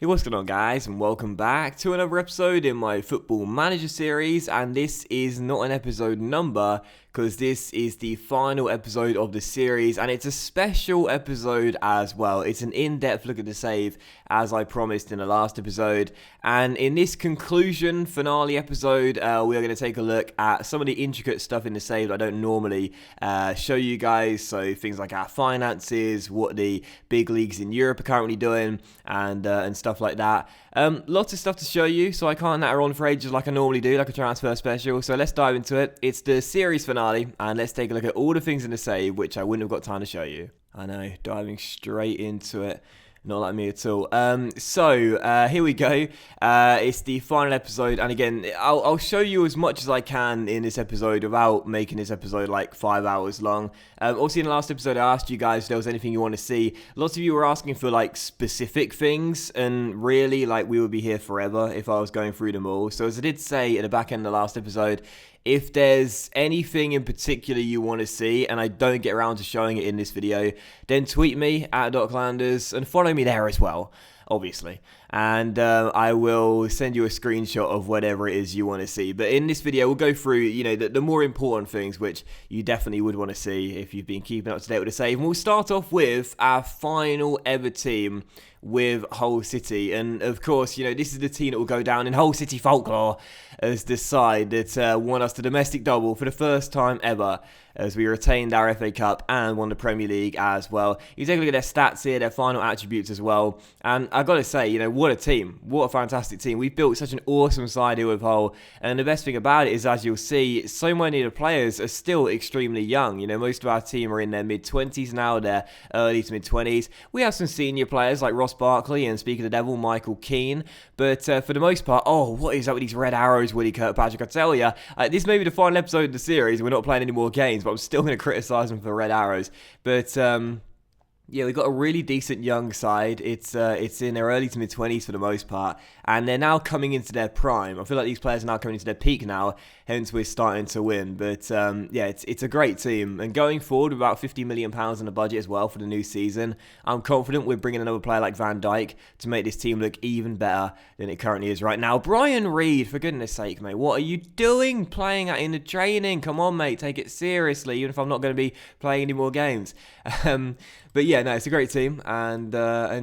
Hey, what's going on, guys, and welcome back to another episode in my Football Manager series. And this is not an episode number because this is the final episode of the series, and it's a special episode as well. It's an in-depth look at the save, as I promised in the last episode. And in this conclusion finale episode, we are going to take a look at some of the intricate stuff in the save that I don't normally show you guys. So things like our finances, what the big leagues in Europe are currently doing, and stuff like that. Lots of stuff to show you, so I can't natter on for ages like I normally do, like a transfer special. So let's dive into it. It's the series finale, and let's take a look at all the things in the save which I wouldn't have got time to show you. I know, diving straight into it. Not like me at all. So here we go. It's the final episode, and again, I'll show you as much as I can in this episode without making this episode like 5 hours long. Also, in the last episode, I asked you guys if there was anything you want to see. Lots of you were asking for like specific things, and really, like, we would be here forever if I was going through them all. So as I did say at the back end of the last episode, if there's anything in particular you want to see and I don't get around to showing it in this video, then tweet me at @DocLanders and follow me there as well, obviously. And I will send you a screenshot of whatever it is you want to see. But in this video, we'll go through, the more important things, which you definitely would want to see if you've been keeping up to date with the save. And we'll start off with our final ever team with Hull City. And of course, this is the team that will go down in Hull City folklore as the side that won us the domestic double for the first time ever, as we retained our FA Cup and won the Premier League as well. You take a look at their stats here, their final attributes as well. And I've got to say, what a team. What a fantastic team. We've built such an awesome side here with Hull. And the best thing about it is, as you'll see, so many of the players are still extremely young. Most of our team are in their mid-20s now. They're early to mid-20s. We have some senior players like Ross Barkley and, speaking of the devil, Michael Keane. But for the most part, what is up with these red arrows, Willie Kirkpatrick? I tell you, this may be the final episode of the series. We're not playing any more games, but I'm still going to criticise them for red arrows. But yeah, we've got a really decent young side. It's in their early to mid-20s for the most part, and they're now coming into their prime. I feel like these players are now coming into their peak now, hence we're starting to win. But yeah, it's a great team, and going forward with about £50 million in the budget as well for the new season, I'm confident we're bringing another player like Van Dijk to make this team look even better than it currently is right now. Brian Reed, for goodness sake, mate, what are you doing playing in the training? Come on, mate, take it seriously, even if I'm not going to be playing any more games. But yeah, no, it's a great team, and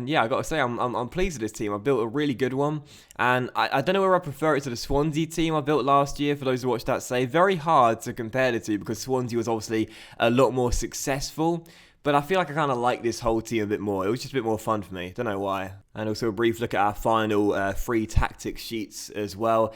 yeah, I got to say, I'm pleased with this team. I built a really good one, and I don't know whether I prefer it to the Swansea team I built last year. For those who watched that save, very hard to compare the two because Swansea was obviously a lot more successful. But I feel like I kind of like this whole team a bit more. It was just a bit more fun for me. Don't know why. And also a brief look at our final free tactics sheets as well.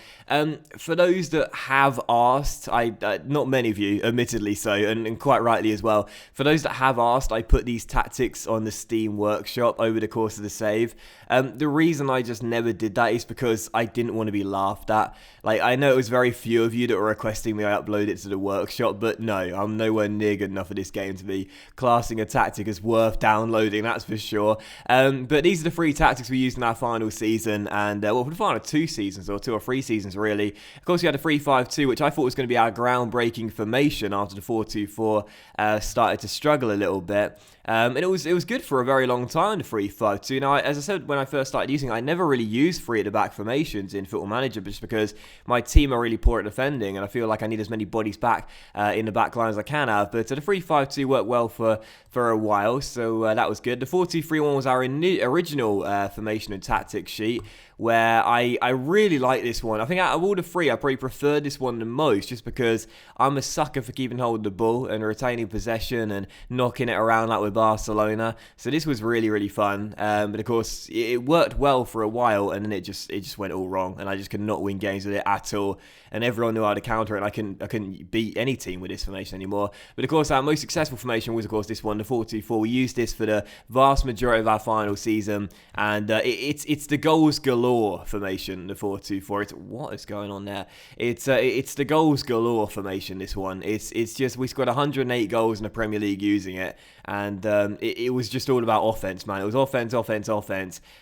For those that have asked, not many of you, admittedly so, and quite rightly as well. For those that have asked, I put these tactics on the Steam workshop over the course of the save. The reason I just never did that is because I didn't want to be laughed at. Like, I know it was very few of you that were requesting me I upload it to the workshop, but no, I'm nowhere near good enough for this game to be classing a tactic as worth downloading, that's for sure. But these are the free tactics we used in our final season, and well, for the final 2 seasons, or 2 or 3 seasons really. Of course, we had a 3-5-2, which I thought was going to be our groundbreaking formation after the 4-2-4 started to struggle a little bit. And it was good for a very long time, the 3-5-2. Now, as I said when I first started using it, I never really used 3 at the back formations in Football Manager, just because my team are really poor at defending, and I feel like I need as many bodies back in the back line as I can have. But the 3-5-2 worked well for a while, so that was good. The 4-2-3-1 was our original formation and tactics sheet, where I really like this one. I think out of all the 3, I probably preferred this one the most, just because I'm a sucker for keeping hold of the ball and retaining possession and knocking it around like with Barcelona. So this was really, really fun. But of course, it worked well for a while, and then it just went all wrong, and I just could not win games with it at all. And everyone knew how to counter it, and I couldn't beat any team with this formation anymore. But of course, our most successful formation was, of course, this one, the 4-2-4. We used this for the vast majority of our final season, and it's the goals galore formation, the 4-2-4. What is going on there? It's the goals galore formation, this one. It's just, we scored 108 goals in the Premier League using it, and it was just all about offense, man. It was offense,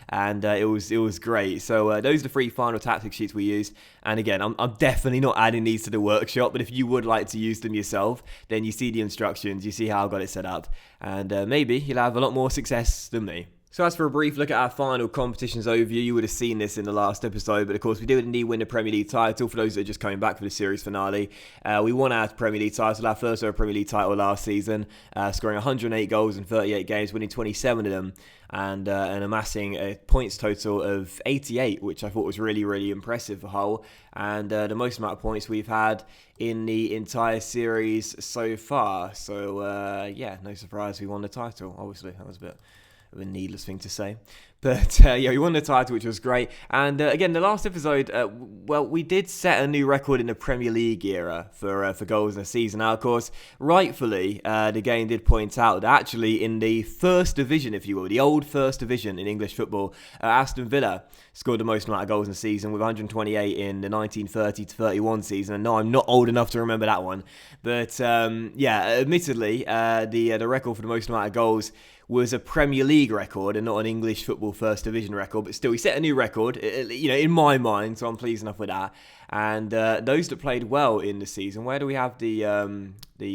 and it was great. So those are the 3 final tactic sheets we used. And again, I'm definitely not adding these to the workshop, but if you would like to use them yourself, then you see the instructions, you see how I got it set up, and maybe you'll have a lot more success than me. So as for a brief look at our final competitions overview, you would have seen this in the last episode, but of course we did indeed win the Premier League title. For those that are just coming back for the series finale, we won our Premier League title, our first ever Premier League title last season, scoring 108 goals in 38 games, winning 27 of them, and amassing a points total of 88, which I thought was really, really impressive for Hull, and the most amount of points we've had in the entire series so far. So yeah, no surprise we won the title. Obviously, that was a bit of a needless thing to say. But yeah, we won the title, which was great. And again, the last episode, well, we did set a new record in the Premier League era for goals in a season. Now, of course, rightfully, the game did point out that actually in the first division, if you will, the old first division in English football, Aston Villa scored the most amount of goals in a season with 128 in the 1930-31 season. And no, I'm not old enough to remember that one. But yeah, admittedly, the record for the most amount of goals was a Premier League record and not an English football first division record, but still he set a new record, you know, in my mind, so I'm pleased enough with that. And those that played well in the season, where do we have the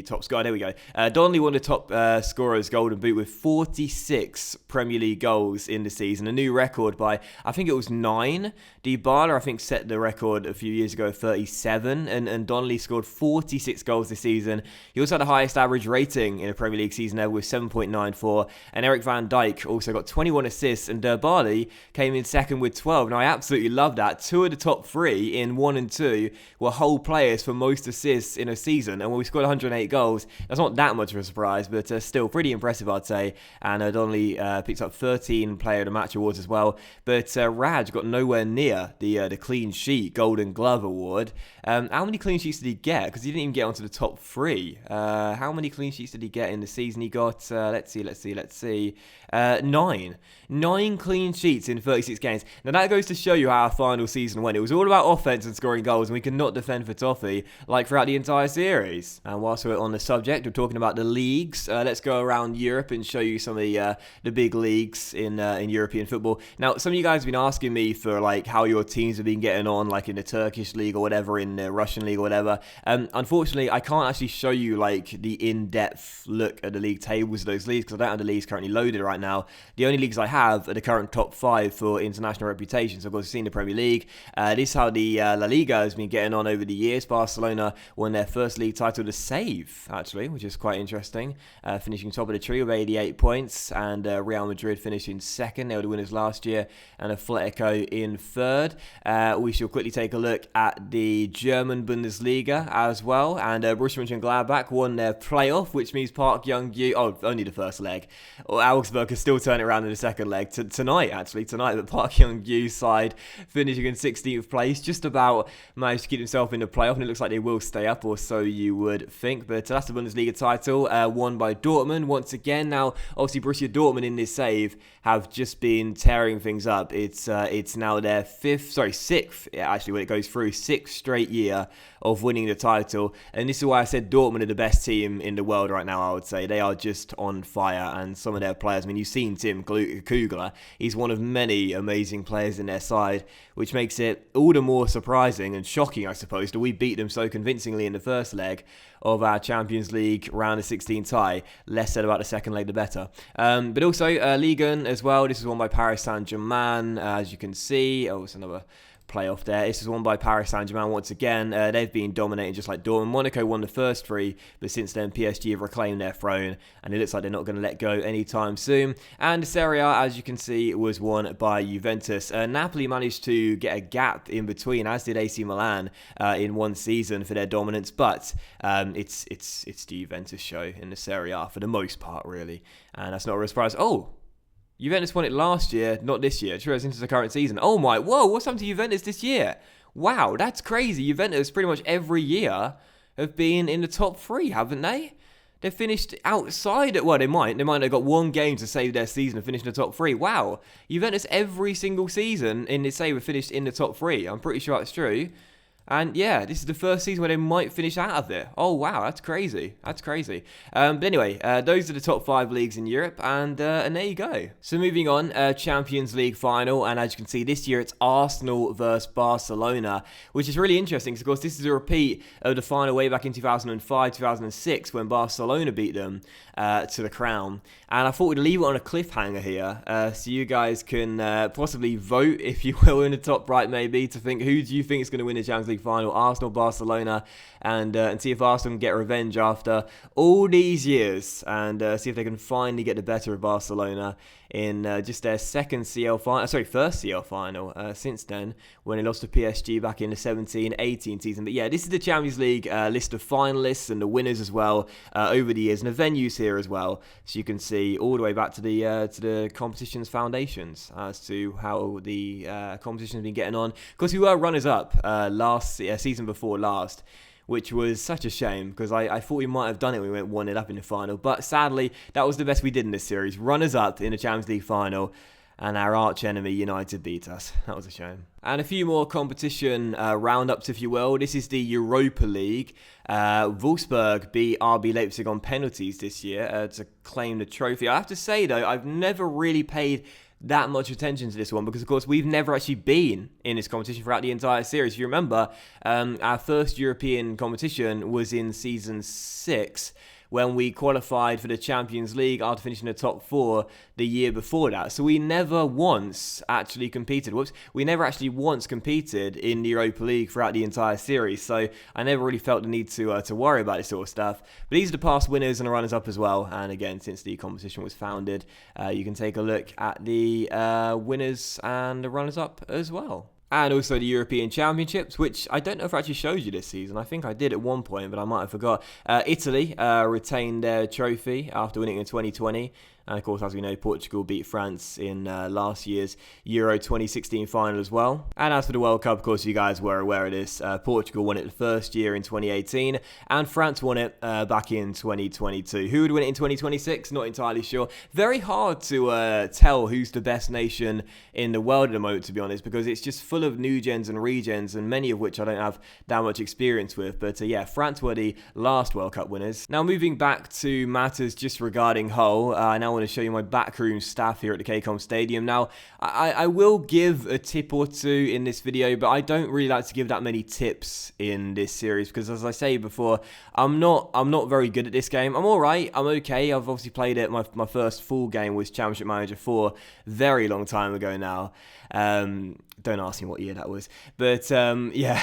top scorer? There we go. Donnelly won the top scorer's golden boot with 46 Premier League goals in the season, a new record by, I think it was 9. Dybala, I think, set the record a few years ago, 37, and Donnelly scored 46 goals this season. He also had the highest average rating in a Premier League season ever with 7.94, and Eric Van Dijk also got 21 assists, and Dybala came in second with 12. Now, I absolutely love that. 2 of the top 3 in 1 and 2 were Hull players for most assists in a season, and when we scored 108 goals, that's not that much of a surprise, but still pretty impressive, I'd say. And Donnelly picked up 13 Player of the Match awards as well, but Raj got nowhere near the clean sheet Golden Glove award. How many clean sheets did he get? Because he didn't even get onto the top 3. How many clean sheets did he get in the season? He got, let's see, 9. 9 clean sheets in 36 games. Now that goes to show you how our final season went. It was all about offense and scoring goals, and we could not defend for toffee like throughout the entire series. And whilst we're on the subject of talking about the leagues, let's go around Europe and show you some of the big leagues in European football. Now, some of you guys have been asking me for like how your teams have been getting on, like in the Turkish league or whatever, in the Russian league or whatever. Unfortunately, I can't actually show you like the in-depth look at the league tables of those leagues because I don't have the leagues currently loaded right now. The only leagues I have are the current top 5 for international reputation. So of course, you've seen the Premier League. This is how the La Liga has been getting on over the years. Barcelona won their first league title to save, actually, which is quite interesting. Finishing top of the tree with 88 points, and Real Madrid finishing second. They were the winners last year, and Atletico in third. We shall quickly take a look at the German Bundesliga as well, and Borussia Mönchengladbach won their playoff, which means Park Young-Yu, only the first leg. Augsburg is still turning around in the second leg tonight, but Park Young-Yu's side finishing in 16th place, just about managed to keep himself in the playoff, and it looks like they will stay up, or so you would think. But that's the Bundesliga title, won by Dortmund once again. Now, obviously, Borussia Dortmund in this save have just been tearing things up. It's now their sixth, actually, when it goes through, 6th straight year of winning the title. And this is why I said Dortmund are the best team in the world right now, I would say. They are just on fire, and some of their players, I mean, you've seen Tim Kugler. He's one of many amazing players in their side, which makes it all the more surprising and shocking, I suppose, that we beat them so convincingly in the first leg of our Champions League round of 16 tie. Less said about the second leg, the better. But also, Ligue 1 as well. This is won by Paris Saint-Germain, as you can see. Oh, it's another playoff there. This is won by Paris Saint-Germain once again. They've been dominating just like Dortmund. Monaco won the first 3, but since then PSG have reclaimed their throne, and it looks like they're not going to let go anytime soon. And Serie A, as you can see, was won by Juventus. Napoli managed to get a gap in between, as did AC Milan in one season for their dominance, but it's the Juventus show in the Serie A for the most part, really, and that's not a real surprise. Oh, Juventus won it last year, not this year. True, into the current season. Oh my, whoa, what's happened to Juventus this year? Wow, that's crazy. Juventus pretty much every year have been in the top 3, haven't they? They've finished outside, well, they might have got one game to save their season and finish in the top 3. Wow, Juventus every single season in this save have finished in the top 3. I'm pretty sure that's true. And yeah, this is the first season where they might finish out of it. Oh wow, that's crazy. That's crazy. But anyway, those are the top 5 leagues in Europe, and there you go. So moving on, Champions League final, and as you can see, this year it's Arsenal versus Barcelona, which is really interesting because, of course, this is a repeat of the final way back in 2005, 2006 when Barcelona beat them to the crown. And I thought we'd leave it on a cliffhanger here, so you guys can possibly vote, if you will, in the top right maybe, to think who do you think is going to win the Champions League final, Arsenal, Barcelona, and see if Arsenal can get revenge after all these years, and see if they can finally get the better of Barcelona in just their first CL final since then, when they lost to PSG back in the 17-18 season. But yeah, this is the Champions League list of finalists and the winners as well over the years, and the venues here as well, so you can see all the way back to the competition's foundations as to how the competition has been getting on. Of course, we were runners-up season before last, which was such a shame because I thought we might have done it when we went 1-0 up in the final. But sadly, that was the best we did in this series. Runners-up in the Champions League final, and our arch-enemy United beat us. That was a shame. And a few more competition roundups, if you will. This is the Europa League. Wolfsburg beat RB Leipzig on penalties this year to claim the trophy. I have to say, though, I've never really paid that much attention to this one because, of course, we've never actually been in this competition throughout the entire series. If you remember, our first European competition was in Season 6 when we qualified for the Champions League after finishing the top 4 the year before that. So we never once actually competed. We never actually once competed in the Europa League throughout the entire series. So I never really felt the need to worry about this sort of stuff. But these are the past winners and the runners-up as well. And again, since the competition was founded, you can take a look at the winners and the runners-up as well. And also the European Championships, which I don't know if I actually showed you this season. I think I did at one point, but I might have forgot. Italy retained their trophy after winning in 2020. And of course, as we know, Portugal beat France in last year's Euro 2016 final as well. And as for the World Cup, of course, you guys were aware of this. Portugal won it the first year in 2018, and France won it back in 2022. Who would win it in 2026? Not entirely sure. Very hard to tell who's the best nation in the world at the moment, to be honest, because it's just full of new gens and regens, and many of which I don't have that much experience with. But yeah, France were the last World Cup winners. Now, moving back to matters just regarding Hull, I now want to show you my backroom staff here at the KCOM Stadium. Now, I will give a tip or two in this video, but I don't really like to give that many tips in this series because, as I say before, I'm not very good at this game. I'm alright, I'm okay. I've obviously played it. My first full game was Championship Manager 4, very long time ago now. Don't ask me what year that was. But yeah,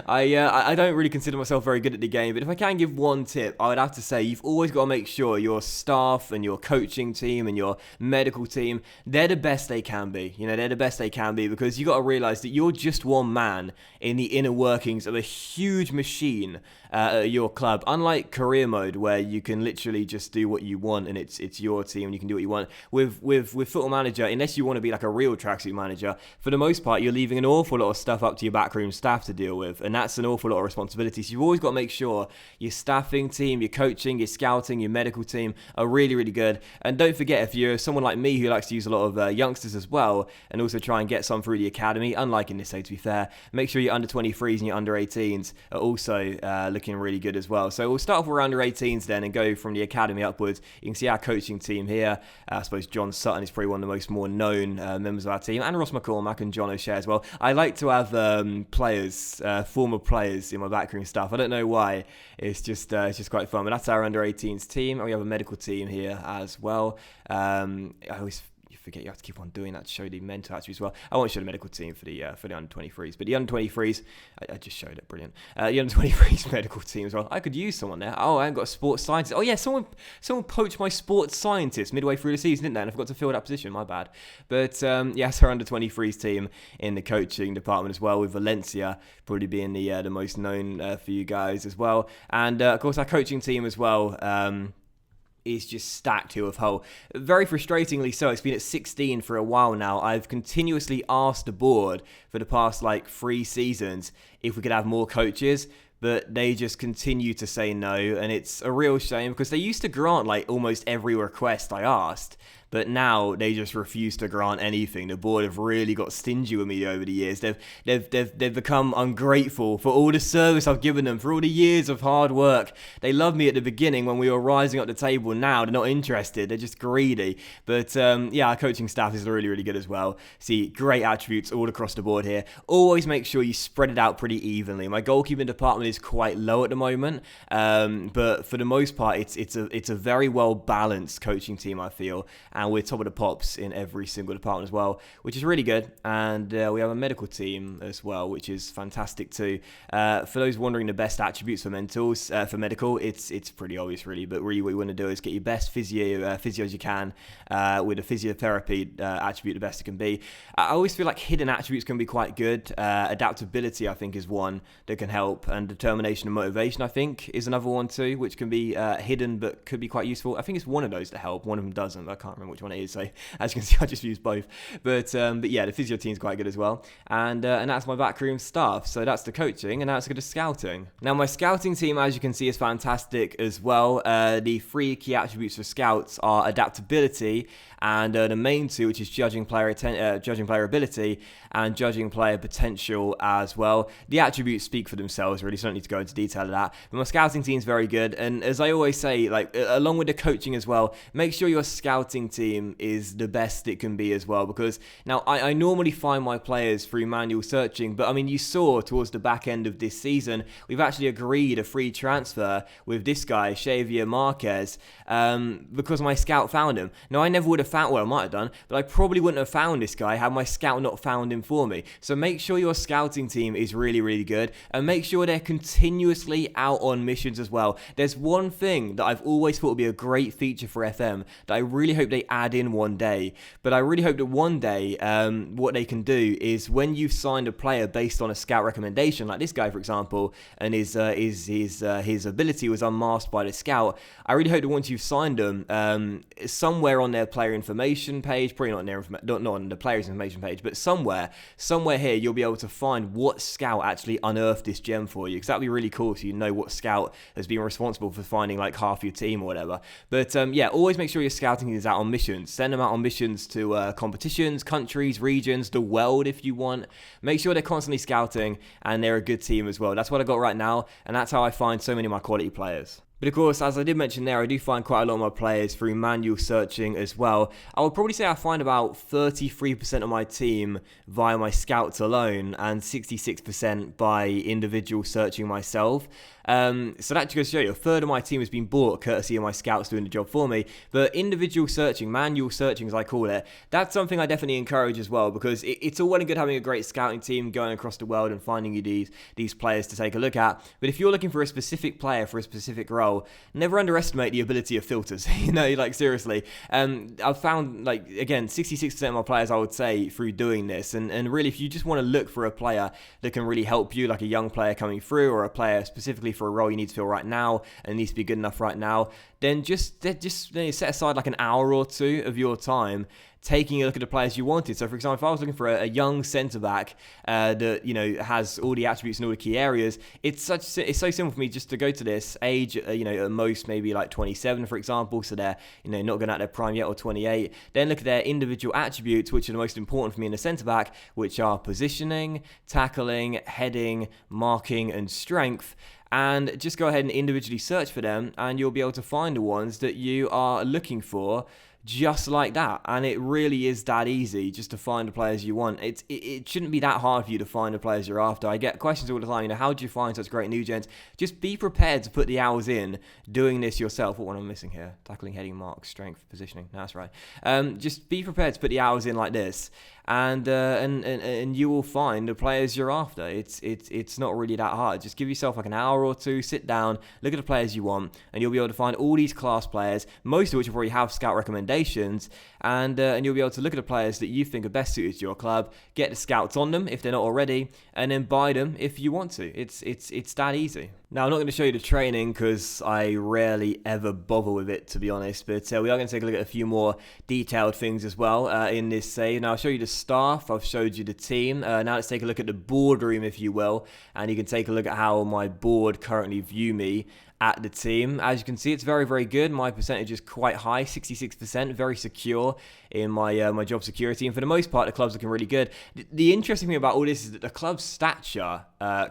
I don't really consider myself very good at the game. But if I can give one tip, I would have to say you've always got to make sure your staff and your coaching team and your medical team, they're the best they can be. You know, they're the best they can be because you've got to realise that you're just one man in the inner workings of a huge machine at your club. Unlike career mode, where you can literally just do what you want and it's your team and you can do what you want. With Football Manager, unless you want to be like a real tracksuit manager, for the most part, you're leaving an awful lot of stuff up to your backroom staff to deal with, and that's an awful lot of responsibility. So you've always got to make sure your staffing team, your coaching, your scouting, your medical team are really, really good. And don't forget, if you're someone like me who likes to use a lot of youngsters as well, and also try and get some through the academy, unlike in this day, to be fair, make sure your under 23s and your under 18s are also looking really good as well. So we'll start off with under 18s then and go from the academy upwards. You can see our coaching team here. I suppose John Sutton is probably one of the most more known members of our team, and Ross McCormack and John O'Shea as well. I like to have former players in my backroom staff. I don't know why. It's just quite fun. But that's our under 18s team, and we have a medical team here as well. I always forget you have to keep on doing that to show the mental attributes as well. I won't show the medical team for the under 23s, but the under 23s, I just showed it, brilliant. The under 23s medical team as well. I could use someone there. Oh, I haven't got a sports scientist. Oh yeah, someone poached my sports scientist midway through the season, didn't they? And I forgot to fill that position. My bad. But yes, our under 23s team in the coaching department as well, with Valencia probably being the most known for you guys as well, and of course our coaching team as well. Is just stacked here with Hull. Very frustratingly so. It's been at 16 for a while now. I've continuously asked the board for the past 3 seasons if we could have more coaches, but they just continue to say no, and it's a real shame because they used to grant almost every request I asked. but now they just refuse to grant anything. The board have really got stingy with me over the years. They've become ungrateful for all the service I've given them, for all the years of hard work. They loved me at the beginning when we were rising up the table. Now they're not interested. They're just greedy. But yeah, our coaching staff is really, really good as well. See, great attributes all across the board here. Always make sure you spread it out pretty evenly. My goalkeeping department is quite low at the moment, but for the most part, it's a very well balanced coaching team, I feel, and we're top of the pops in every single department as well, which is really good. And we have a medical team as well, which is fantastic too. For those wondering the best attributes for medical, it's pretty obvious really, but really what you want to do is get your best physio as you can, with a physiotherapy attribute the best it can be. I always feel like hidden attributes can be quite good. Adaptability, I think, is one that can help, and determination and motivation, I think, is another one too, which can be hidden but could be quite useful. I think it's one of those that help, one of them doesn't. I can't remember which one it is, so as you can see, I just use both. But yeah, the physio team's quite good as well, and that's my backroom staff. So that's the coaching, and now it's good to scouting. Now my scouting team, as you can see, is fantastic as well. The 3 key attributes for scouts are adaptability, and the main 2, which is judging player ability and judging player potential as well. The attributes speak for themselves, really, so I don't need to go into detail of that. But my scouting team is very good, and as I always say, like along with the coaching as well, make sure your scouting team is the best it can be as well, because now I normally find my players through manual searching, but I mean, you saw towards the back end of this season, we've actually agreed a free transfer with this guy, Xavier Marquez, because my scout found him. Now, I never would have found, well, I might have done, but I probably wouldn't have found this guy had my scout not found him for me. So make sure your scouting team is really, really good, and make sure they're continuously out on missions as well. There's one thing that I've always thought would be a great feature for FM that I really hope they add in one day, but I really hope that one day what they can do is when you've signed a player based on a scout recommendation, like this guy for example, and his ability was unmasked by the scout, I really hope that once you've signed them, somewhere on their player information page, probably not on the player's information page, but somewhere here you'll be able to find what scout actually unearthed this gem for you, because that'd be really cool, so you know what scout has been responsible for finding like half your team or whatever. But yeah, always make sure your scouting is out on missions. Send them out on missions to competitions, countries, regions, the world if you want. Make sure they're constantly scouting and they're a good team as well. That's what I got right now, and that's how I find so many of my quality players. But of course, as I did mention there, I do find quite a lot of my players through manual searching as well. I would probably say I find about 33% of my team via my scouts alone, and 66% by individual searching myself. So that just goes to show you, a third of my team has been bought courtesy of my scouts doing the job for me. But individual searching, manual searching as I call it, that's something I definitely encourage as well, because it's all well and good having a great scouting team going across the world and finding you these players to take a look at. But if you're looking for a specific player for a specific role, never underestimate the ability of filters. You know, like seriously. I've found, like, again, 66% of my players, I would say, through doing this. And really, if you just want to look for a player that can really help you, like a young player coming through, or a player specifically for a role you need to fill right now and needs to be good enough right now, then just set aside like an hour or two of your time taking a look at the players you wanted. So for example, if I was looking for a young centre-back that, you know, has all the attributes in all the key areas, it's so simple for me just to go to this age, you know, at most maybe like 27, for example, so they're, you know, not going out their prime yet, or 28. Then look at their individual attributes, which are the most important for me in a centre-back, which are positioning, tackling, heading, marking, and strength. And just go ahead and individually search for them, and you'll be able to find the ones that you are looking for, just like that. And it really is that easy just to find the players you want. It shouldn't be that hard for you to find the players you're after. I get questions all the time, you know, how do you find such great new gens? Just be prepared to put the hours in doing this yourself. What am I missing here? Tackling, heading, mark, strength, positioning. No, that's right. Just be prepared to put the hours in like this, and you will find the players you're after. It's not really that hard. Just give yourself like an hour or two, sit down, look at the players you want, and you'll be able to find all these class players, most of which will probably have scout recommendations, and you'll be able to look at the players that you think are best suited to your club, get the scouts on them if they're not already, and then buy them if you want to. It's that easy. Now, I'm not going to show you the training because I rarely ever bother with it, to be honest, but we are going to take a look at a few more detailed things as well in this save. Now, I'll show you the staff, I've showed you the team. Now let's take a look at the boardroom, if you will, and you can take a look at how my board currently view me. at the team. As you can see, it's very, very good. My percentage is quite high, 66%, very secure in my job security. And for the most part, the club's looking really good. The interesting thing about all this is that the club's stature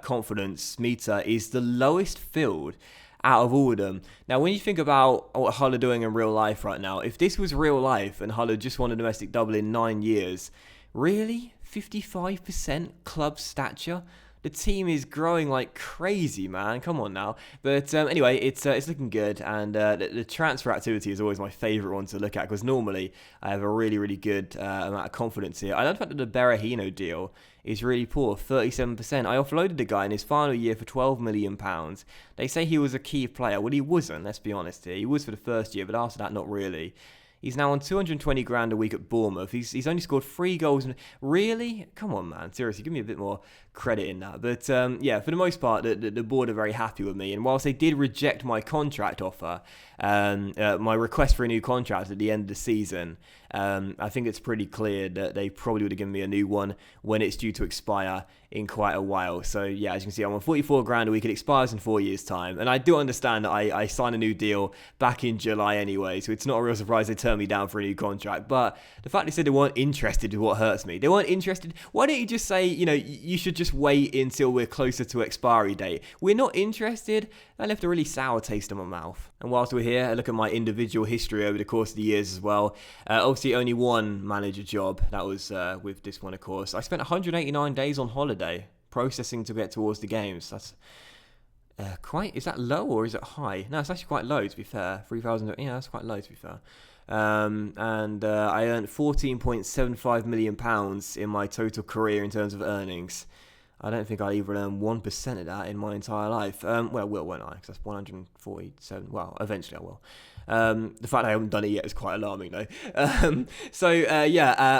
confidence meter is the lowest filled out of all of them. Now, when you think about what Hull are doing in real life right now, if this was real life and Hull had just won a domestic double in 9 years, really? 55% club stature? The team is growing like crazy, man. Come on now. But anyway, it's looking good, and the transfer activity is always my favourite one to look at, because normally I have a really, really good amount of confidence here. I know the fact that the Berahino deal is really poor, 37%. I offloaded the guy in his final year for £12 million. They say he was a key player. Well, he wasn't, let's be honest here. He was for the first year, but after that, not really. He's now on 220 grand a week at Bournemouth. He's only scored 3 goals. Really? Come on, man. Seriously, give me a bit more credit in that. But yeah, for the most part, the board are very happy with me. And whilst they did reject my contract offer, my request for a new contract at the end of the season, I think it's pretty clear that they probably would have given me a new one when it's due to expire in quite a while. So yeah, as you can see, I'm on 44 grand a week. It expires in 4 years' time. And I do understand that I signed a new deal back in July anyway, so it's not a real surprise they turned me down for a new contract. But the fact they said they weren't interested is what hurts me. They weren't interested. Why don't you just say, you should just wait until we're closer to expiry date? We're not interested. That left a really sour taste in my mouth. And whilst we're here, I look at my individual history over the course of the years as well. Obviously, only one manager job. That was with this one, of course. I spent 189 days on holiday processing to get towards the games. That's is that low or is it high? No, it's actually quite low, to be fair. 3,000, yeah, that's quite low, to be fair. And I earned £14.75 million in my total career in terms of earnings. I don't think I'll even earn 1% of that in my entire life. Well, I will, won't I? Because that's 147. Well, eventually I will. The fact I haven't done it yet is quite alarming, though.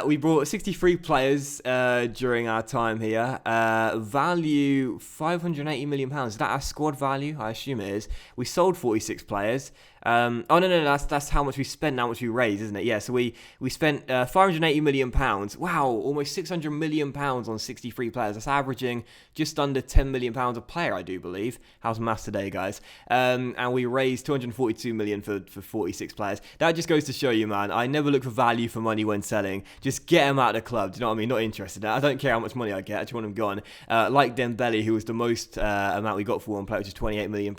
We brought 63 players during our time here. Value £580 million. Is that our squad value? I assume it is. We sold 46 players. No, that's how much we spent, how much we raised, isn't it? Yeah, so we spent £580 million. Wow, almost £600 million on 63 players. That's averaging just under £10 million a player, I do believe. How's maths today, guys? And we raised £242 million for 46 players. That just goes to show you, man, I never look for value for money when selling. Just get them out of the club. Do you know what I mean? Not interested. I don't care how much money I get. I just want them gone. Like Dembele, who was the most amount we got for one player, which is £28 million.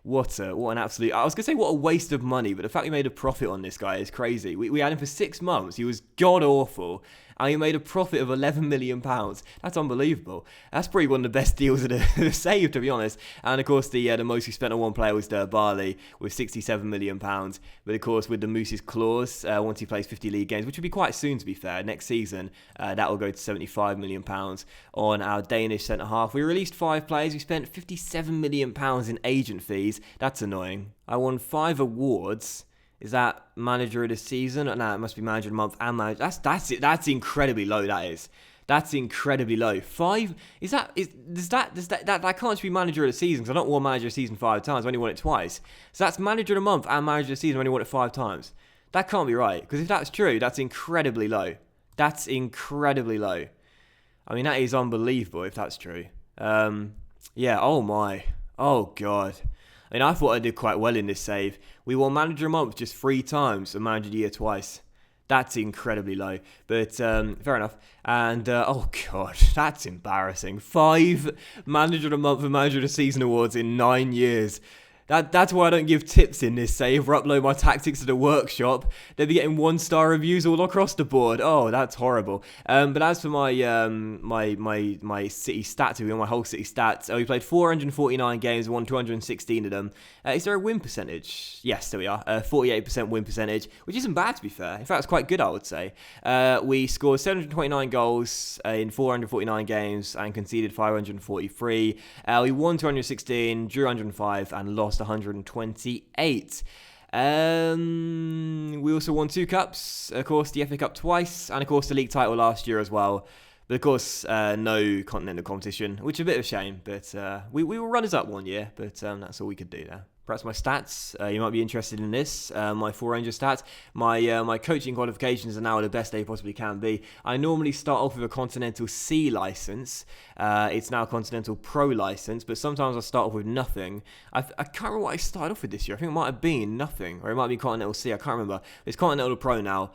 What an absolute... I was going to say what a waste of money, but the fact we made a profit on this guy is crazy. We had him for 6 months. He was god-awful, and he made a profit of £11 million. That's unbelievable. That's probably one of the best deals that have saved, to be honest. And, of course, the most we spent on one player was Barley with £67 million. But, of course, with the Moose's clause, once he plays 50 league games, which will be quite soon, to be fair, next season, that will go to £75 million on our Danish centre-half. We released 5 players. We spent £57 million in agent fees. That's annoying. I won 5 awards. Is that manager of the season? No, it must be manager of the month and manager. That's it. That's incredibly low. That is. That's incredibly low. 5 that can't be manager of the season, because I don't won manager of the season 5 times. I only won it twice. So that's manager of the month and manager of the season. I only won it 5 times. That can't be right, because if that's true, that's incredibly low. That's incredibly low. I mean, that is unbelievable if that's true. Yeah. Oh my. Oh god. I mean, I thought I did quite well in this save. We won manager a month just 3 times and manager of the year twice. That's incredibly low. But fair enough. And, oh god, that's embarrassing. 5 manager of the month and manager of the season awards in 9 years. That's why I don't give tips in this save or upload my tactics to the workshop. They'll be getting 1-star reviews all across the board. Oh, that's horrible. But as for my City stats, my whole City stats, we played 449 games, won 216 of them. Is there a win percentage? Yes, there we are. 48% win percentage, which isn't bad, to be fair. In fact, it's quite good, I would say. We scored 729 goals in 449 games and conceded 543. We won 216, drew 105, and lost 128. We also won 2 cups, of course the FA Cup twice, and of course the league title last year as well. But of course, no continental competition, which is a bit of a shame. But we were runners up one year, but that's all we could do there. Perhaps my stats. You might be interested in this. My 4 Ranger stats. My coaching qualifications are now the best they possibly can be. I normally start off with a Continental C license. It's now a Continental Pro license, but sometimes I start off with nothing. I can't remember what I started off with this year. I think it might have been nothing, or it might be Continental C. I can't remember. It's Continental Pro now.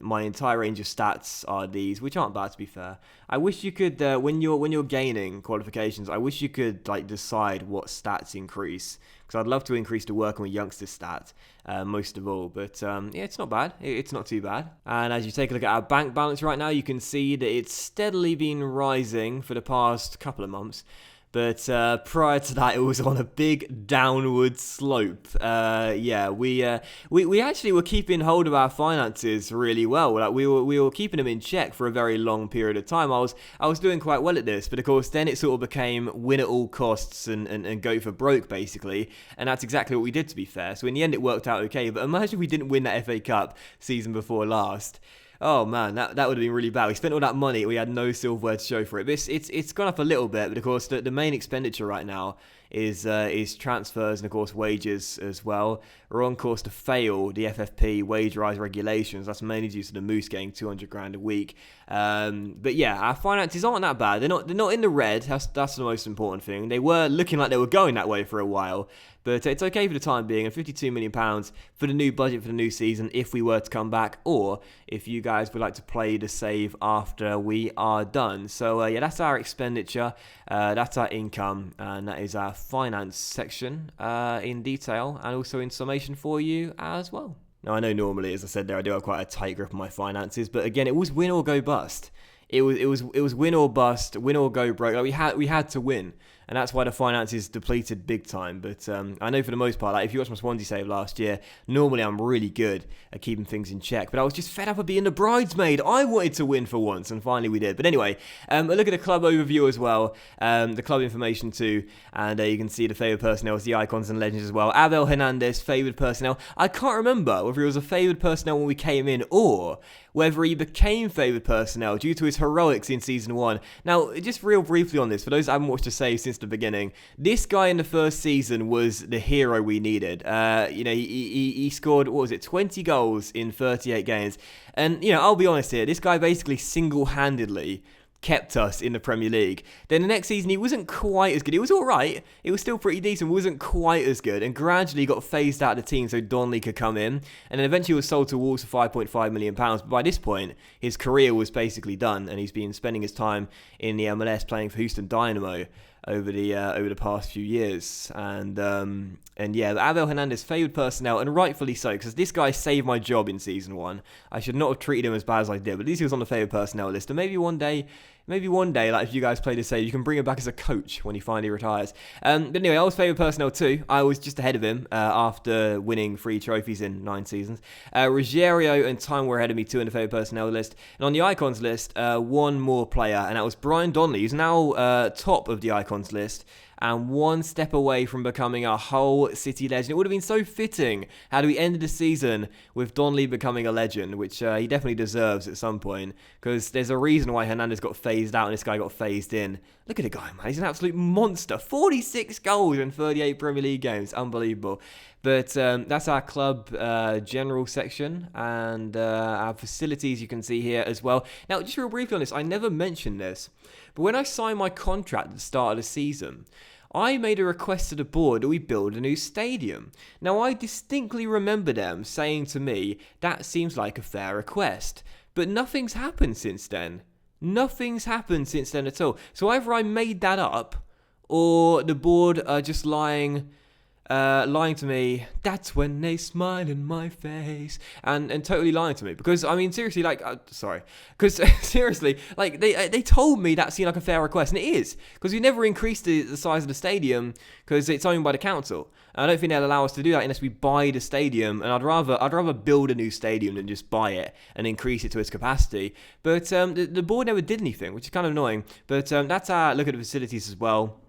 My entire range of stats are these, which aren't bad to be fair. I wish you could, when you're gaining qualifications, I wish you could like decide what stats increase. Because I'd love to increase the working with youngsters stat, most of all. But yeah, it's not bad. It's not too bad. And as you take a look at our bank balance right now, you can see that it's steadily been rising for the past couple of months. But prior to that, it was on a big downward slope. Yeah, we actually were keeping hold of our finances really well. Like we were keeping them in check for a very long period of time. I was doing quite well at this, but of course then it sort of became win at all costs and go for broke basically. And that's exactly what we did, to be fair. So in the end, it worked out okay. But imagine we didn't win that FA Cup season before last. Oh man, that would have been really bad. We spent all that money, we had no silverware to show for it. But it's gone up a little bit, but of course the main expenditure right now is transfers and of course wages as well. We're on course to fail the FFP wage rise regulations. That's mainly due to the Moose getting 200 grand a week. But yeah, our finances aren't that bad. They're not in the red. That's the most important thing. They were looking like they were going that way for a while. But it's okay for the time being, and £52 million for the new budget for the new season if we were to come back, or if you guys would like to play the save after we are done. So yeah, that's our expenditure, that's our income, and that is our finance section in detail, and also in summation for you as well. Now I know normally, as I said there, I do have quite a tight grip on my finances, but again, it was win or go bust. It was win or bust, win or go broke. Like we had to win. And that's why the finances depleted big time. But I know for the most part, like if you watched my Swansea save last year, normally I'm really good at keeping things in check. But I was just fed up of being the bridesmaid. I wanted to win for once, and finally we did. But anyway, a look at the club overview as well, the club information too, and you can see the favoured personnel, the icons and legends as well. Abel Hernandez, favoured personnel. I can't remember whether he was a favoured personnel when we came in or whether he became favoured personnel due to his heroics in Season 1. Now, just real briefly on this, for those that haven't watched the save since the beginning, this guy in the first season was the hero we needed. He scored, 20 goals in 38 games. And, I'll be honest here, this guy basically single-handedly kept us in the Premier League. Then the next season, he wasn't quite as good. He was all right. It was still pretty decent. Wasn't quite as good. And gradually got phased out of the team so Donnelly could come in. And then eventually was sold to Wolves for £5.5 million. But by this point, his career was basically done. And he's been spending his time in the MLS playing for Houston Dynamo over the past few years. And yeah, Abel Hernandez, favoured personnel, and rightfully so, because this guy saved my job in Season 1. I should not have treated him as bad as I did, but at least he was on the favoured personnel list. And maybe one day, like if you guys play the save, you can bring him back as a coach when he finally retires. But anyway, I was favoured personnel too. I was just ahead of him after winning 3 trophies in 9 seasons. Ruggiero and Time were ahead of me too in the favoured personnel list. And on the icons list, one more player, and that was Brian Donnelly, who's now top of the icons list, and one step away from becoming a Hull City legend. It would have been so fitting had we ended the season with Donnelly becoming a legend, which he definitely deserves at some point, because there's a reason why Hernandez got phased out and this guy got phased in. Look at the guy, man. He's an absolute monster. 46 goals in 38 Premier League games. Unbelievable. But that's our club general section, and our facilities you can see here as well. Now, just real briefly on this, I never mentioned this, but when I signed my contract at the start of the season, I made a request to the board that we build a new stadium. Now, I distinctly remember them saying to me, that seems like a fair request, but nothing's happened since then. Nothing's happened since then at all. So either I made that up, or the board are just lying to me. That's when they smile in my face, and totally lying to me, because I mean seriously, like seriously, like they told me that seemed like a fair request, and it is, because we never increased the size of the stadium because it's owned by the council. I don't think they'll allow us to do that unless we buy the stadium, and I'd rather build a new stadium than just buy it and increase it to its capacity. But the board never did anything, which is kind of annoying. But that's our look at the facilities as well.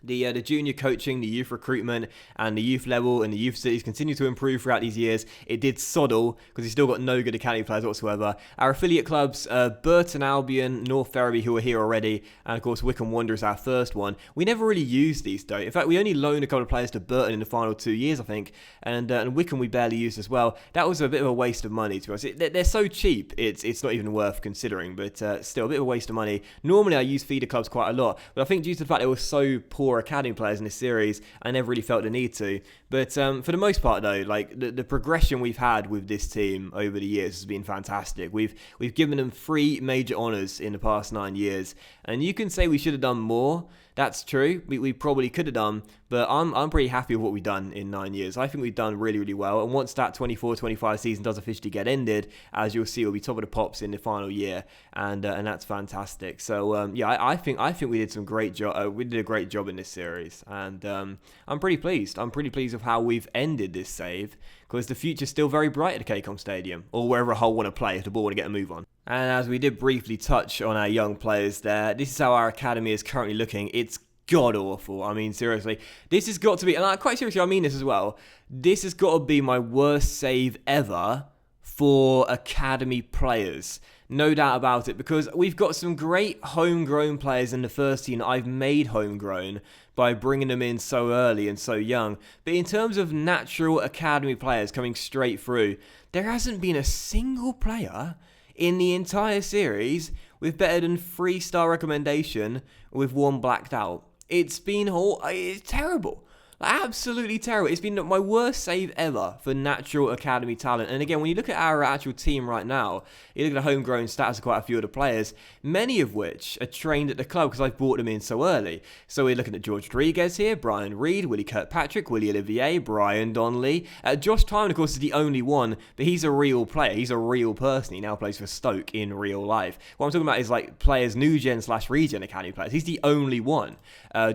The junior coaching, the youth recruitment, and the youth level and the youth facilities continue to improve throughout these years. It did soddle because he's still got no good academy players whatsoever. Our affiliate clubs, Burton Albion, North Ferriby, who are here already, and of course Wycombe Wanderers, our first one. We never really used these though. In fact, we only loaned a couple of players to Burton in the final 2 years, I think, and Wycombe we barely used as well. That was a bit of a waste of money, to be honest. They're so cheap, it's not even worth considering, but still a bit of a waste of money. Normally I use feeder clubs quite a lot, but I think due to the fact there were so poor academy players in this series, I never really felt the need to. But for the most part though, like the progression we've had with this team over the years has been fantastic. We've given them 3 major honours in the past 9 years, and you can say we should have done more. That's true. We probably could have done, but I'm pretty happy with what we've done in 9 years. I think we've done really, really well. And once that 24-25 season does officially get ended, as you'll see, we'll be top of the pops in the final year, and that's fantastic. So yeah, I think we did some great job. We did a great job in this series, and I'm pretty pleased. I'm pretty pleased with how we've ended this save, because the future's still very bright at the KCOM Stadium, or wherever Hull want to play if the ball want to get a move on. And as we did briefly touch on our young players there, this is how our academy is currently looking. It's god-awful. I mean, seriously. This has got to be, and quite seriously, I mean this as well, this has got to be my worst save ever for academy players. No doubt about it, because we've got some great homegrown players in the first team that I've made homegrown by bringing them in so early and so young. But in terms of natural academy players coming straight through, there hasn't been a single player in the entire series with better than 3-star recommendation with 1 blacked out. It's terrible. Absolutely terrible. It's been my worst save ever for natural academy talent. And again, when you look at our actual team right now, you look at the homegrown stats of quite a few of the players, many of which are trained at the club because I've brought them in so early. So we're looking at George Rodriguez here, Brian Reed, Willie Kirkpatrick, Willie Olivier, Brian Donnelly. Josh Tyman, of course, is the only one, but he's a real player. He's a real person. He now plays for Stoke in real life. What I'm talking about is like players, new gen / regen academy players. He's the only one.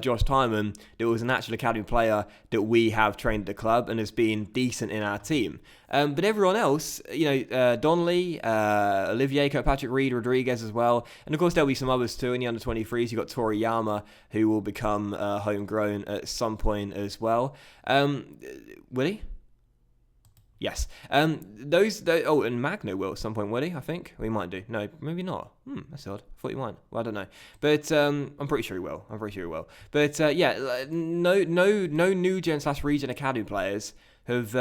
Josh Tyman, that was an actual academy player that we have trained at the club and has been decent in our team. But everyone else, Donnelly, Olivier, Kirkpatrick, Reed, Rodriguez as well. And of course, there'll be some others too in the under-23s. You've got Toriyama, who will become homegrown at some point as well. Will he? Yes. Oh, and Magno will at some point, will he? I think. We might do. No, maybe not. That's odd. I thought he might. Well, I don't know. But I'm pretty sure he will. But yeah, no new gen / regen academy players have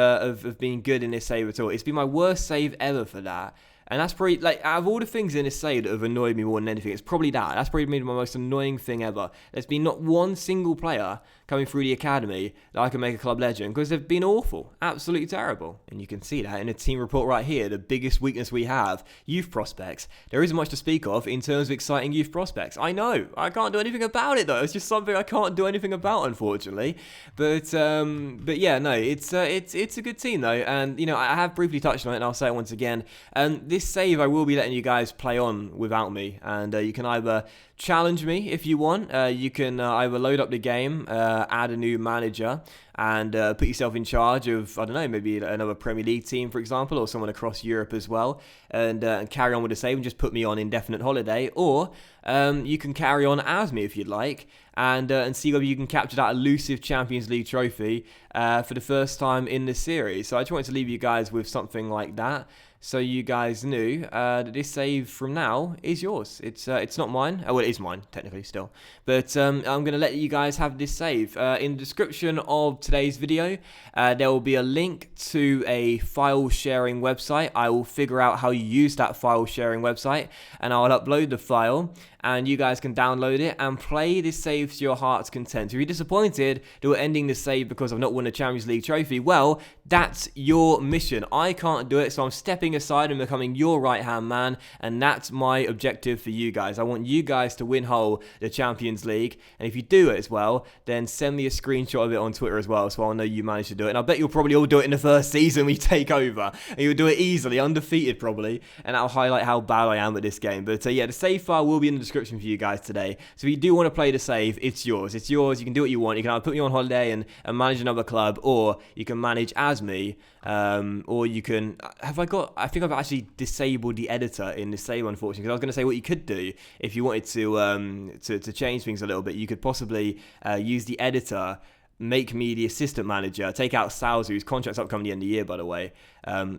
been good in this save at all. It's been my worst save ever for that. And that's probably, like, out of all the things in this save that have annoyed me more than anything, it's probably that. That's probably been my most annoying thing ever. There's been not one single player coming through the academy that I can make a club legend, because they've been awful. Absolutely terrible. And you can see that in the team report right here. The biggest weakness we have, youth prospects. There isn't much to speak of in terms of exciting youth prospects. I know. I can't do anything about it, though. It's just something I can't do anything about, unfortunately. But yeah, no, it's a good team, though. And, I have briefly touched on it, and I'll say it once again. This save I will be letting you guys play on without me, and you can either challenge me if you want. You can either load up the game, add a new manager, and put yourself in charge of, I don't know, maybe another Premier League team, for example, or someone across Europe as well, and carry on with the save and just put me on indefinite holiday. Or you can carry on as me if you'd like, and see whether you can capture that elusive Champions League trophy for the first time in the series. So I just wanted to leave you guys with something like that, so you guys knew that this save from now is yours. It's not mine. Oh, well, it is mine, technically, still. But I'm going to let you guys have this save. In the description of today's video, there will be a link to a file sharing website. I will figure out how you use that file sharing website, and I'll upload the file, and you guys can download it and play this save to your heart's content. If you're disappointed that we're ending the save because I've not won a Champions League trophy, well, that's your mission. I can't do it, so I'm stepping aside and becoming your right-hand man, and that's my objective for you guys. I want you guys to win Hull the Champions League, and if you do it as well, then send me a screenshot of it on Twitter as well, so I'll know you managed to do it. And I bet you'll probably all do it in the first season we take over, and you'll do it easily, undefeated probably, and that'll highlight how bad I am at this game. But yeah, the save file will be in the description description for you guys today. So if you do want to play the save, it's yours. It's yours. You can do what you want. You can either put me on holiday and manage another club, or you can manage as me, or you can... I think I've actually disabled the editor in the save, unfortunately, because I was going to say what you could do if you wanted to change things a little bit. You could possibly use the editor, make me the assistant manager, take out Salz, whose contract's up coming the end of the year, by the way.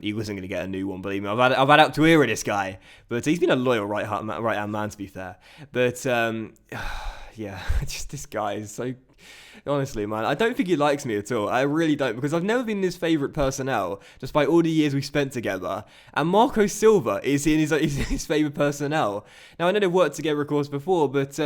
He wasn't going to get a new one, believe me. I've had up to here with this guy, but he's been a loyal right-hand man, to be fair. But yeah, just this guy is so... Honestly, man, I don't think he likes me at all. I really don't, because I've never been his favourite personnel, despite all the years we've spent together. And Marco Silva is in his favourite personnel. Now, I know they've worked together, of course, before, but...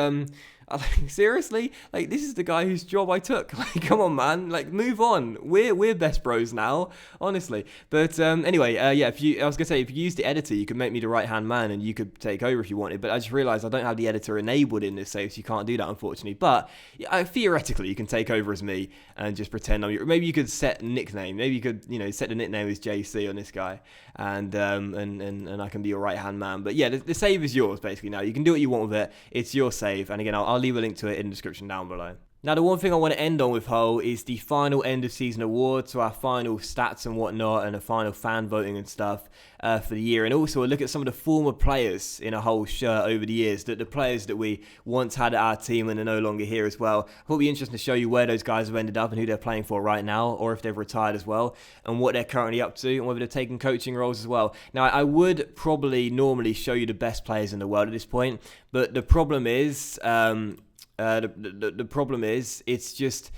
seriously, like, this is the guy whose job I took. Like, come on, man, like, move on. We're best bros now, honestly. But anyway, yeah, I was gonna say, if you use the editor, you could make me the right hand man, and you could take over if you wanted. But I just realised I don't have the editor enabled in this save, so you can't do that, unfortunately. But theoretically, you can take over as me and just pretend I'm. Maybe you could set a nickname. Maybe you could, set the nickname as JC on this guy, and I can be your right hand man. But yeah, the save is yours basically now. You can do what you want with it. It's your save, and again, I'll leave a link to it in the description down below. Now, the one thing I want to end on with Hull is the final end of season awards, so our final stats and whatnot, and the final fan voting and stuff for the year, and also a look at some of the former players in a Hull shirt over the years, the players that we once had at our team and are no longer here as well. I thought it'd be interesting to show you where those guys have ended up and who they're playing for right now, or if they've retired as well, and what they're currently up to, and whether they're taking coaching roles as well. Now, I would probably normally show you the best players in the world at this point, but the problem is... the problem is, it's just,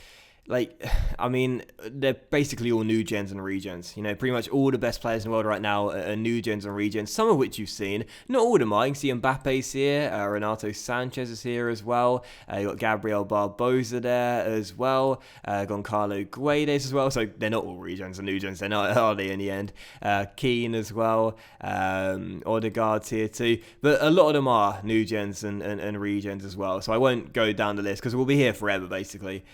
like, I mean, they're basically all new gens and regens. Pretty much all the best players in the world right now are new gens and regens, some of which you've seen. Not all of them are. You can see Mbappe's here, Renato Sanchez is here as well. You got Gabriel Barbosa there as well. Goncalo Guedes as well. So they're not all regens and new gens. They're not, are they, in the end? Keane as well. Odegaard's here too. But a lot of them are new gens and regens as well. So I won't go down the list because we'll be here forever, basically,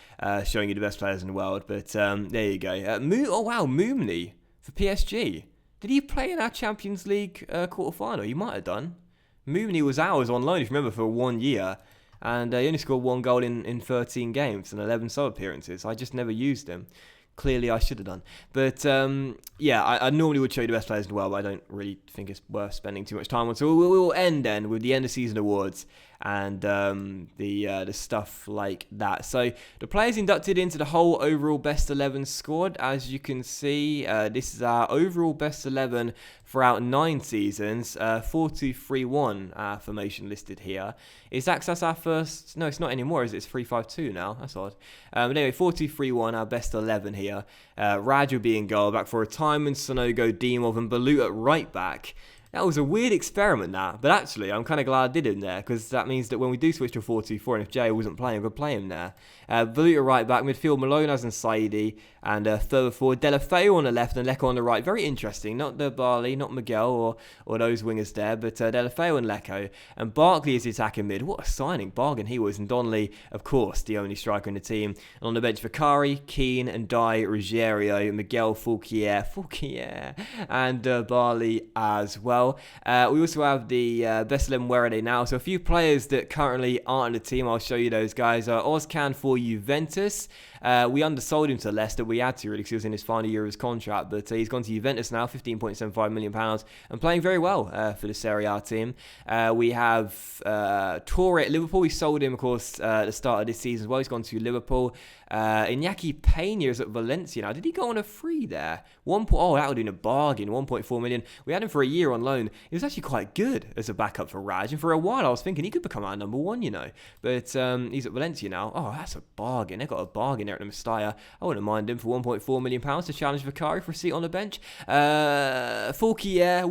showing you the best players in the world. But there you go. Oh wow, Moumni for PSG. Did he play in our Champions League quarterfinal? He might have done. Moumni was ours on loan, if you remember, for 1 year, and he only scored 1 goal in 13 games and 11 sub appearances. I just never used him. Clearly, I should have done. But yeah, I normally would show you the best players in the world, but I don't really think it's worth spending too much time on. So we'll end then with the end of season awards and the stuff like that. So the players inducted into the whole overall best 11 squad, as you can see, this is our overall best 11 throughout 9 seasons. 4-2-3-1 formation listed here. Is that's our first? No, it's not anymore. Is it? It's 3-5-2 now. That's odd. But anyway, 4-2-3-1, our best 11 here. Raj will be in goal, back for retirement. Sonogo, Dimov, and Balut at right back. That was a weird experiment, that. But actually, I'm kind of glad I did him there, because that means that when we do switch to a 4-2-4, and if Jay wasn't playing, we'd play him there. Balut at right back, midfield, Malonas and Saidi, and further forward, Delafeu on the left and Lecco on the right. Very interesting. Not the Barley, not Miguel or those wingers there, but Delafeu and Lecco. And Barkley is the attacking mid. What a signing, bargain he was. And Donnelly, of course, the only striker in the team. And on the bench, Vicari, Keane, and Dai, Ruggiero, Miguel, Fulquier, and Barley as well. We also have the best 11, where are they now? So a few players that currently aren't in the team. I'll show you those guys. Ozcan for Juventus. We undersold him to Leicester. We had to, really, because he was in his final year of his contract. But he's gone to Juventus now, £15.75 million, and playing very well for the Serie A team. We have Torre at Liverpool. We sold him, of course, at the start of this season as well. He's gone to Liverpool. Iñaki Peña is at Valencia now. Did he go on a free there? Oh, that would have been a bargain. 1.4 million. We had him for a year on loan. He was actually quite good as a backup for Raj. And for a while, I was thinking he could become our number 1, But he's at Valencia now. Oh, that's a bargain. They got a bargain there at the Mestalla. I wouldn't mind him for £1.4 million to challenge Vicari for a seat on the bench. Fulquier,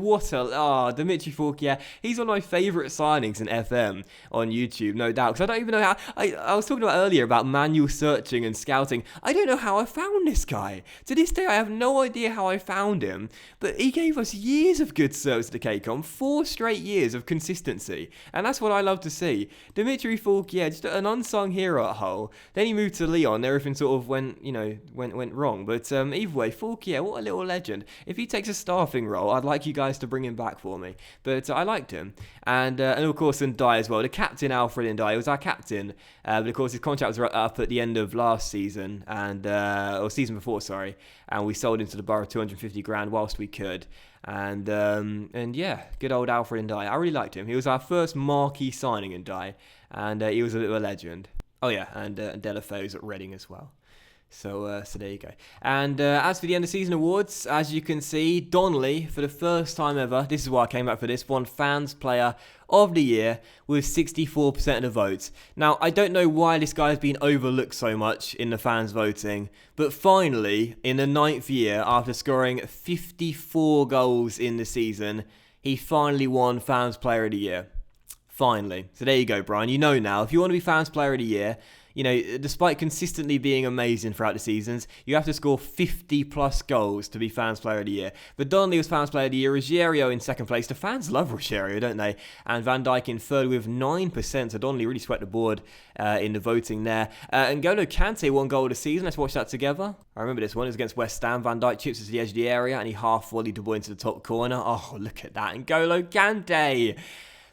Dimitri Fulquier. He's one of my favourite signings in FM on YouTube, no doubt. Because I don't even know how. I was talking about earlier about manual searching and scouting. I don't know how I found this guy. To this day, I have no idea how I found him. But he gave us years of good service. else to cake on. 4 straight years of consistency, and that's what I love to see. Dimitri Falk, yeah, just an unsung hero at Hull. Then he moved to Lyon. Everything sort of went wrong. But either way, Falk, yeah, what a little legend. If he takes a staffing role, I'd like you guys to bring him back for me. But I liked him, and of course Ndiaye as well. The captain Alfred Ndiaye was our captain, but of course his contract was up at the end of last season, and or season before, sorry, and we sold him to the Borough 250 grand whilst we could. And yeah, good old Alfred Ndiaye. I really liked him. He was our first marquee signing, Ndiaye, and he was a bit of a legend. Oh yeah, and Delafeu's at Reading as well. So there you go. And as for the end of season awards, as you can see, Donnelly, for the first time ever, this is why I came back for this, won Fans Player of the Year with 64% of the votes. Now, I don't know why this guy has been overlooked so much in the fans voting, but finally, in the 9th year, after scoring 54 goals in the season, he finally won Fans Player of the Year. Finally. So there you go, Brian. You know now, if you want to be Fans Player of the Year, you know, despite consistently being amazing throughout the seasons, you have to score 50 plus goals to be Fans Player of the Year. But Donnelly was Fans Player of the Year, Ruggiero in second place. The fans love Ruggiero, don't they? And Van Dijk in third with 9%. So Donnelly really swept the board in the voting there. N'Golo Kante won goal of the season. Let's watch that together. I remember this one. It was against West Ham. Van Dijk chips it to the edge of the area and he half volleyed the ball into the top corner. Oh, look at that. N'Golo Kante.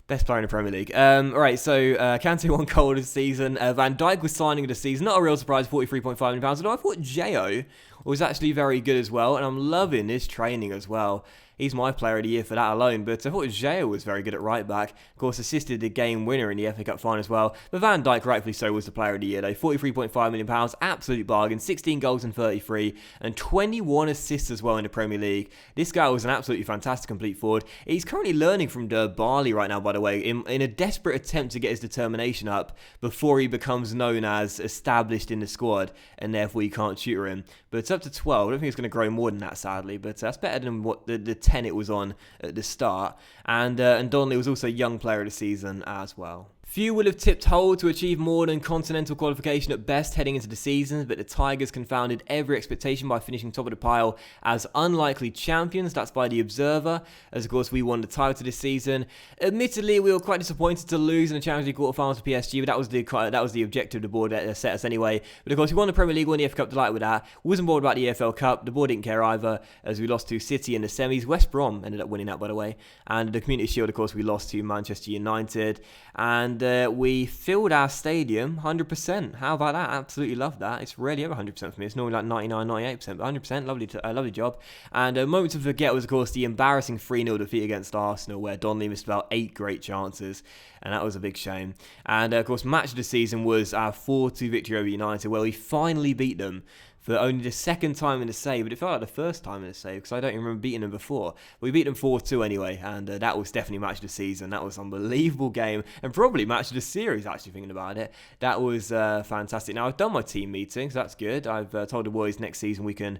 Best player in the Premier League. Alright, so Kante won goal of the season. Van Dijk was signing of the season. Not a real surprise, £43.5 million. Although I thought Jo was actually very good as well. And I'm loving his training as well. He's my player of the year for that alone. But I thought Jo was very good at right back. Of course, assisted the game winner in the FA Cup final as well. But Van Dijk, rightfully so, was the player of the year though. £43.5 million. Absolute bargain. 16 goals and 33. And 21 assists as well in the Premier League. This guy was an absolutely fantastic complete forward. He's currently learning from Bali right now, by the way, in a desperate attempt to get his determination up before he becomes known as established in the squad. And therefore you can't tutor him. But it's up to 12. I don't think it's going to grow more than that, sadly. But that's better than what the 10 it was on at the start. And Donnelly was also Young Player of the Season as well. Few would have tipped Hull to achieve more than continental qualification at best heading into the season, but the Tigers confounded every expectation by finishing top of the pile as unlikely champions. That's by The Observer, as of course we won the title this season. Admittedly, we were quite disappointed to lose in the Champions League quarterfinals to PSG, but that was the objective the board set us anyway. But of course we won the Premier League, won the FA Cup, delighted with that. Wasn't bored about the EFL Cup. The board didn't care either, as we lost to City in the semis. West Brom ended up winning that, by the way. And the Community Shield, of course, we lost to Manchester United. And we filled our stadium 100%. How about that? Absolutely love that. It's rarely ever 100% for me. It's normally like 99, 98%, but 100%. Lovely job. And a moment to forget was, of course, the embarrassing 3-0 defeat against Arsenal, where Donnelly missed about 8 great chances, and that was a big shame. And, of course, match of the season was our 4-2 victory over United, where we finally beat them for only the second time in the save, but it felt like the first time in the save because I don't even remember beating them before. We beat them 4-2 anyway, and that was definitely match of the season. That was an unbelievable game, and probably match of the series, actually thinking about it. That was fantastic. Now, I've done my team meeting, so that's good. I've told the boys next season we can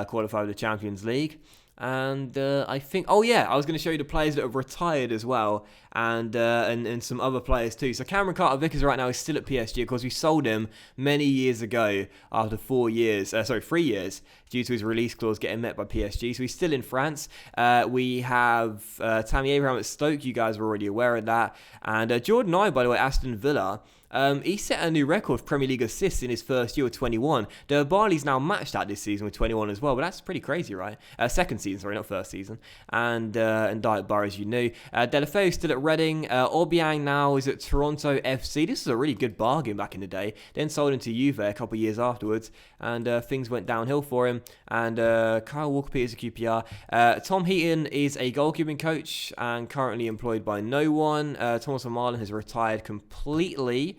qualify for the Champions League. And I think, oh yeah, I was going to show you the players that have retired as well, and some other players too. So Cameron Carter-Vickers right now is still at PSG. Of course, we sold him many years ago after 3 years, due to his release clause getting met by PSG. So he's still in France. We have Tammy Abraham at Stoke. You guys are already aware of that. And Jordan Ibe, by the way, Aston Villa. He set a new record for Premier League assists in his first year with 21. Barley's now matched that this season with 21 as well, but that's pretty crazy, right? Second season, sorry, not first season. And Diet Bar, as you knew. Delafeu's still at Reading. Obiang now is at Toronto FC. This was a really good bargain back in the day. Then sold him to Juve a couple of years afterwards, and things went downhill for him. And Kyle Walker-Peters at QPR. Tom Heaton is a goalkeeping coach and currently employed by no one. Thomas O'Marlin has retired completely.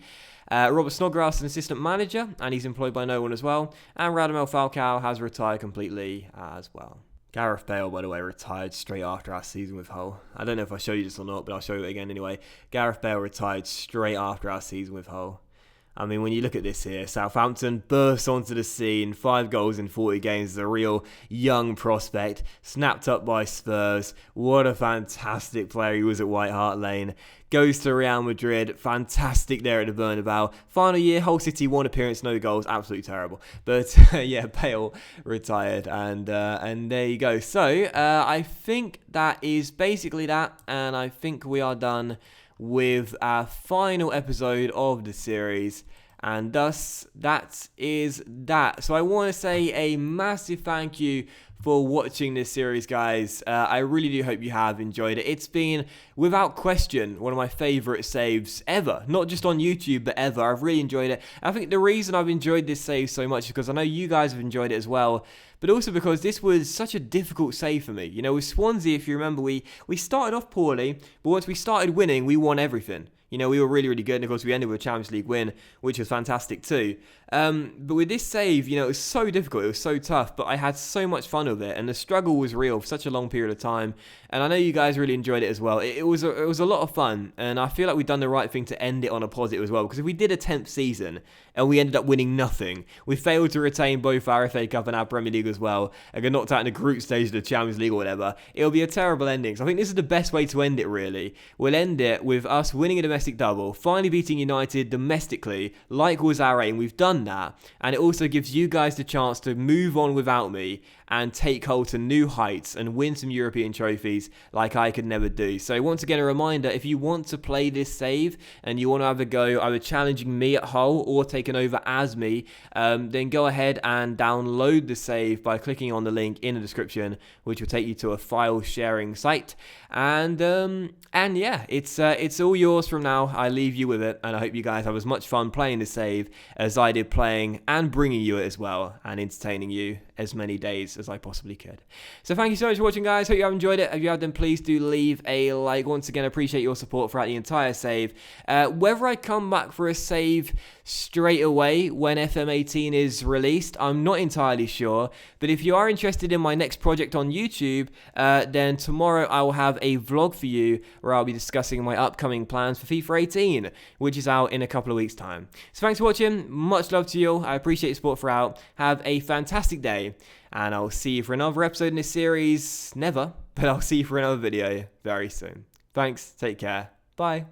Robert Snodgrass is an assistant manager, and he's employed by no one as well. And Radamel Falcao has retired completely as well. Gareth Bale, by the way, retired straight after our season with Hull. I don't know if I showed you this or not, but I'll show you it again anyway. Gareth Bale retired straight after our season with Hull. I mean, when you look at this here, Southampton bursts onto the scene, 5 goals in 40 games as a real young prospect, snapped up by Spurs. What a fantastic player he was at White Hart Lane. Goes to Real Madrid, fantastic there at the Bernabeu. Final year, Hull City, 1 appearance, no goals, absolutely terrible. But yeah, Bale retired, and there you go. So I think that is basically that, and I think we are done with our final episode of the series. And thus, that is that. So I want to say a massive thank you for watching this series, guys. I really do hope you have enjoyed it. It's been, without question, one of my favourite saves ever. Not just on YouTube, but ever. I've really enjoyed it. I think the reason I've enjoyed this save so much is because I know you guys have enjoyed it as well, but also because this was such a difficult save for me. You know, with Swansea, if you remember, we started off poorly, but once we started winning, we won everything. You know, we were really, really good, and of course we ended with a Champions League win, which was fantastic too. But with this save, you know, it was so difficult, it was so tough, but I had so much fun with it, and the struggle was real for such a long period of time, and I know you guys really enjoyed it as well. It was a lot of fun, and I feel like we've done the right thing to end it on a positive as well, because if we did a 10th season, and we ended up winning nothing, we failed to retain both our FA Cup and our Premier League as well, and got knocked out in the group stage of the Champions League or whatever, it'll be a terrible ending. So I think this is the best way to end it, really. We'll end it with us winning a domestic double, finally beating United domestically, like was our aim. We've done that, and it also gives you guys the chance to move on without me and take Hull to new heights and win some European trophies like I could never do. So once again, a reminder, if you want to play this save and you want to have a go either challenging me at Hull or taking over as me, then go ahead and download the save by clicking on the link in the description, which will take you to a file sharing site. And yeah, it's all yours from now. I leave you with it, and I hope you guys have as much fun playing the save as I did playing and bringing you it as well, and entertaining you as many days as I possibly could. So thank you so much for watching, guys. Hope you have enjoyed it. If you have, then please do leave a like. Once again, I appreciate your support throughout the entire save. Whether I come back for a save straight away when FM18 is released, I'm not entirely sure, but if you are interested in my next project on YouTube, then tomorrow I will have a vlog for you where I'll be discussing my upcoming plans for FIFA 18, which is out in a couple of weeks' time. So thanks for watching. Much love to you all. I appreciate your support throughout. Have a fantastic day, and I'll see you for another episode in this series. Never, but I'll see you for another video very soon. Thanks. Take care. Bye.